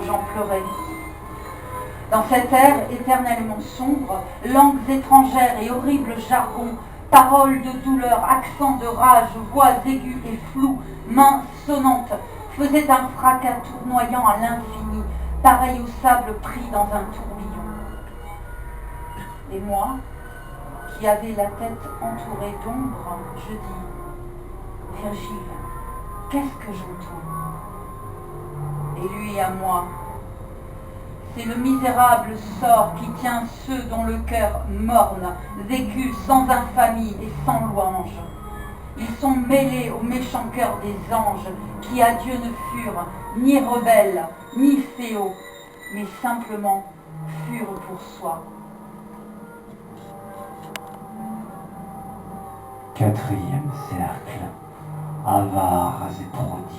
J'en pleurais. Dans cet air éternellement sombre, langues étrangères et horribles jargons, paroles de douleur, accents de rage, voix aiguës et floues, mains sonnantes, faisaient un fracas tournoyant à l'infini, pareil au sable pris dans un tourbillon. Et moi, qui avais la tête entourée d'ombre, je dis, Virgile, qu'est-ce que j'entends? Et lui à moi, c'est le misérable sort qui tient ceux dont le cœur morne, vécu sans infamie et sans louange. Ils sont mêlés au méchant cœur des anges, qui à Dieu ne furent ni rebelles, ni féaux, mais simplement furent pour soi. Quatrième cercle, avares et prodigues.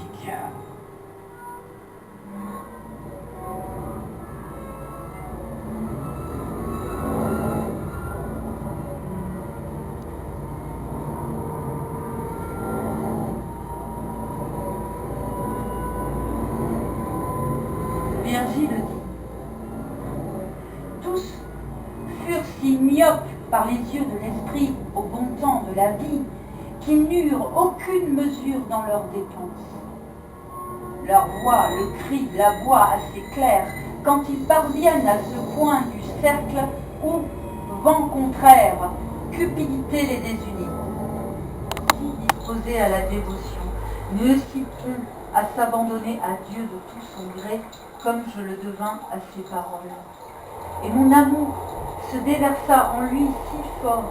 Virgile dit, tous furent si myopes par les yeux de l'esprit au bon temps de la vie qu'ils n'eurent aucune mesure dans leurs dépenses. Leur voix, le cri, la voix assez claire, quand ils parviennent à ce point du cercle où, vent contraire, cupidité les désunit. Si disposés à la dévotion, ne hésiteront à s'abandonner à Dieu de tout son gré, comme je le devins à ses paroles. Et mon amour se déversa en lui si fort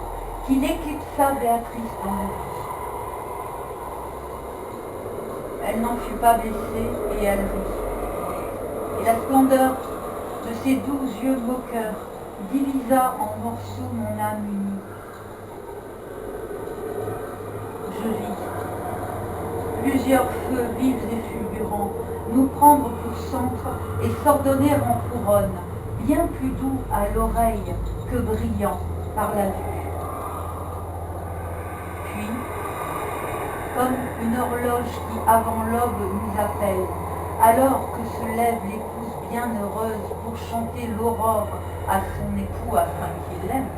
qu'il éclipsa Béatrice dans la vie. Elle n'en fut pas blessée et elle rit. Et la splendeur de ses doux yeux moqueurs divisa en morceaux mon âme unie. Je vis plusieurs feux vifs et fulgurants nous prendre pour centre et s'ordonner en couronne, bien plus doux à l'oreille que brillant par la vue. Puis, comme une horloge qui avant l'aube nous appelle, alors que se lève l'épouse bienheureuse pour chanter l'aurore à son époux afin qu'il l'aime,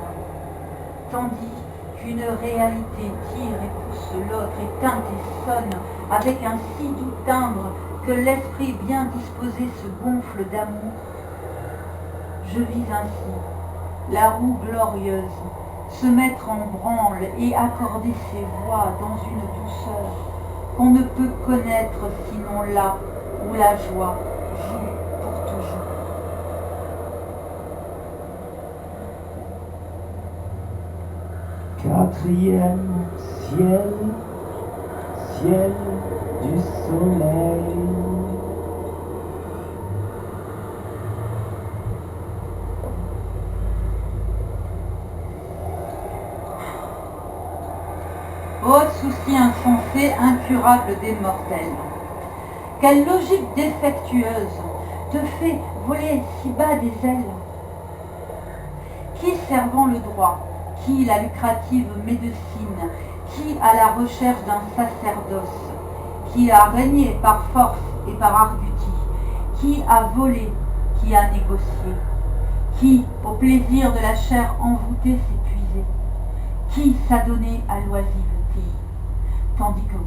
tandis qu'une réalité tire et pousse l'autre et teinte et sonne avec un si doux timbre que l'esprit bien disposé se gonfle d'amour, je vis ainsi la roue glorieuse se mettre en branle et accorder ses voix dans une douceur qu'on ne peut connaître sinon là où la joie joue pour toujours. Quatrième ciel, ciel du soleil. Ô souci insensé, incurable des mortels, quelle logique défectueuse te fait voler si bas des ailes? Qui servant le droit, qui la lucrative médecine, qui à la recherche d'un sacerdoce, qui a régné par force et par argutie, qui a volé, qui a négocié, qui, au plaisir de la chair envoûtée, s'épuisait, qui s'adonnait à l'oisiveté, tandis que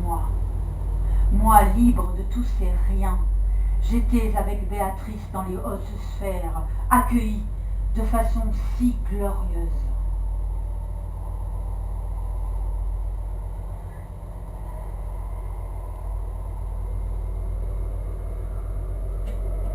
moi libre de tous ces riens, j'étais avec Béatrice dans les hautes sphères, accueillie de façon si glorieuse.